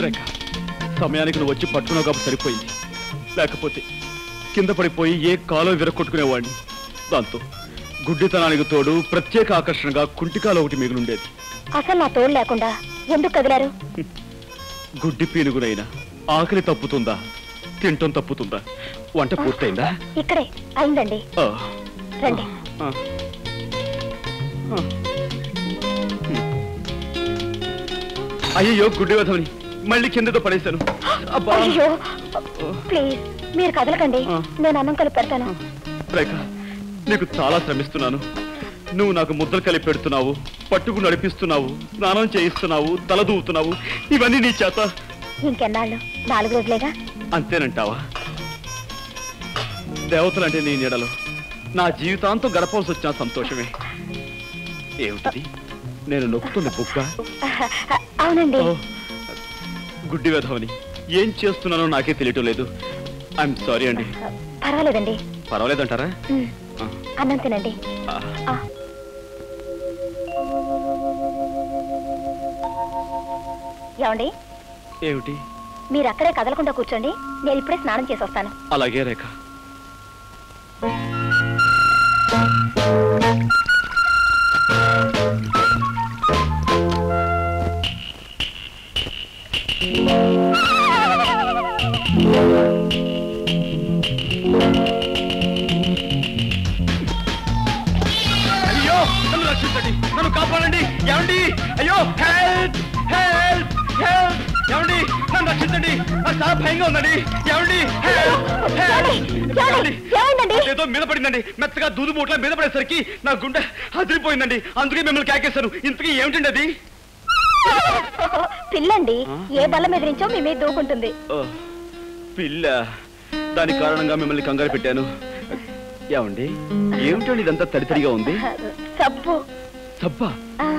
రేఖ, సమయానికి నువ్వు వచ్చి పట్టుకున్నావు కాబట్టి సరిపోయింది. లేకపోతే కింద పడిపోయి ఏ కాలో విరగొట్టుకునేవాడిని. దాంతో గుడ్డితనానికి తోడు ప్రత్యేక ఆకర్షణగా కుంటికాలు ఒకటి మిగిలిండేది. అసలు నా తోడు లేకుండా ఎందుకు కదిలారు? గుడ్డి పీనుగునైనా ఆకలి తప్పుతుందా, తింటం తప్పుతుందా? వంట పూర్తయిందా? ఇక్కడే అయిందండి. రండి. అయ్యో, గుడ్డి వధవని మళ్ళీ కిందతో పడేశాను. అయ్యో ప్లీజ్ మీరు కదలకండి, నేను అన్నం కలిపి పెడతాను. రేఖ, నీకు చాలా శ్రమిస్తున్నాను. నువ్వు నాకు ముద్దలు కలిపి పెడుతున్నావు, పట్టుకు నడిపిస్తున్నావు, స్నానం చేయిస్తున్నావు, తల దూవుతున్నావు. ఇవన్నీ నీ చేత. ఇంకెన్నాళ్ళు? 4 రోజులేగా. అంతేనంటావా? దేవతలంటే నీ నీడలో నా జీవితాంతం గడపవలసి వచ్చిన సంతోషమే. ఏమిటది? నేను నొక్కుతుంది బుక్క? అవునండి. గుడ్డి వెధవని ఏం చేస్తున్నానో నాకే తెలియటం లేదు. ఐఎమ్ సారీ అండి. పర్వాలేదండి. పర్వాలేదంటారా? అన్నం తినండి. ఏమండి? ఏమిటి? మీరు అక్కడే కదలకుండా కూర్చోండి, నేను ఇప్పుడే స్నానం చేసి వస్తాను. అలాగే రేఖ. అయ్యో, నన్ను రక్షించండి, నన్ను కాపాడండి. ఏమండి? అయ్యో, హెల్ప్ హెల్ప్ హెల్ప్. ఏమండి, నన్ను రక్షించండి, నాకు చాలా భయంగా ఉందండి. ఏమండి? ఏదో మీద పడిందండి, మెత్తగా దూదు మూట్ల మీద పడేసరికి నా గుండె అదిరిపోయిందండి. అందుకే మిమ్మల్ని కేకేశాను. ఇంతకీ ఏమిటండి అది? పిల్లండి, ఏ బల్ల మీద నుంచో మీ మీద దూకుంటుంది. పిల్ల? దాని కారణంగా మిమ్మల్ని కంగారు పెట్టాను. ఏమండి, ఏమిటండి ఇదంతా తడితడిగా ఉంది? సబ్బు. సబ్బా?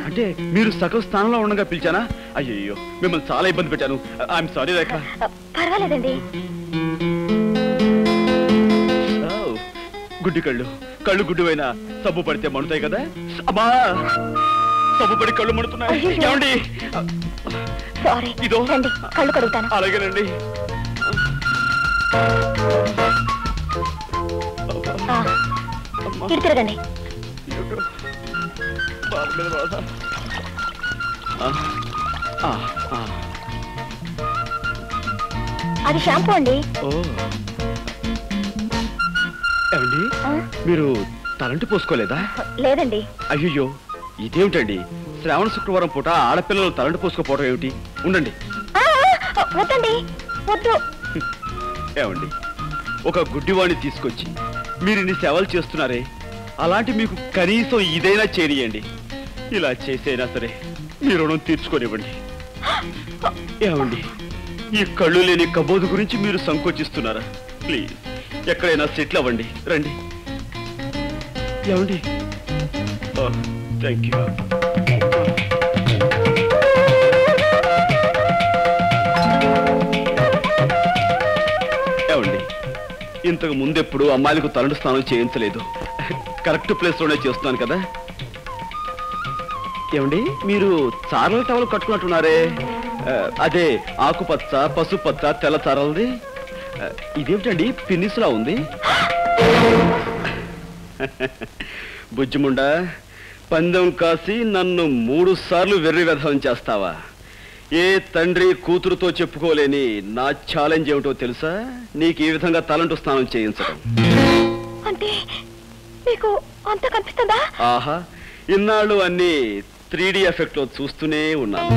అంటే మీరు సగం స్థానంలో ఉండగా పిలిచానా? అయ్యో, మిమ్మల్ని చాలా ఇబ్బంది పెట్టాను. ఐఎమ్ సారీ రేఖ. పర్వాలేదండి. గుడ్డి కళ్ళు, కళ్ళు గుడ్డువైనా సబ్బు పడితే మండుతాయి కదా. అమ్మా, సబ్బు పడి కళ్ళు మండుతున్నాయి. ఏమండి? ఇదో కళ్ళు కడుగుతాను. అలాగేనండి. ఇటు తిరగండి. అది షాంపూ అండి. ఏమండి, మీరు తలంటి పోసుకోలేదా? లేదండి. అయ్యో, ఇదేమిటండి? శ్రావణ శుక్రవారం పూట ఆడపిల్లలు తలంటి పోసుకోపోవడం ఏమిటి? ఉండండి. వద్దండి, వద్దు. ఏమండి, ఒక గుడ్డివాణ్ణి తీసుకొచ్చి మీరు ఇన్ని సేవలు చేస్తున్నారే, అలాంటి మీకు కనీసం ఇదైనా చేరియండి. ఇలా చేసైనా సరే మీ రుణం తీర్చుకోనివ్వండి. ఏమండి, ఈ కళ్ళు లేని కబోదు గురించి మీరు సంకోచిస్తున్నారా? ప్లీజ్, ఎక్కడైనా సెటిల్ అవ్వండి. రండి. ఏమండి? Thank you. ఏమండి, ఇంతకు ముందెప్పుడు అమ్మాయిలకు తలంటు స్నానం చేయించలేదు. కరెక్ట్ ప్లేస్ లోనే చేస్తున్నాను కదా. ఏమండి, మీరు చారల టవల్ కట్టుకున్నట్టున్నారే, అదే ఆకుపచ్చ, పసుపచ్చ, తెల్ల చారలది. ఇదేమిటండి పిన్నిస్లా ఉంది? బుజ్జిముండా, పందెం కాసి నన్ను 3 సార్లు వెర్రి వెధవం చేస్తావా? ఏ తండ్రి కూతురుతో చెప్పుకోలేని నా ఛాలెంజ్ ఏమిటో తెలుసా? నీకు ఈ విధంగా తలంటు స్నానం చేయించడం. అంటే మీకు అంత కనిపిస్తుందా? ఆహా, ఇన్నాళ్ళు అన్ని 3D ఎఫెక్ట్ లో చూస్తూనే ఉన్నాను.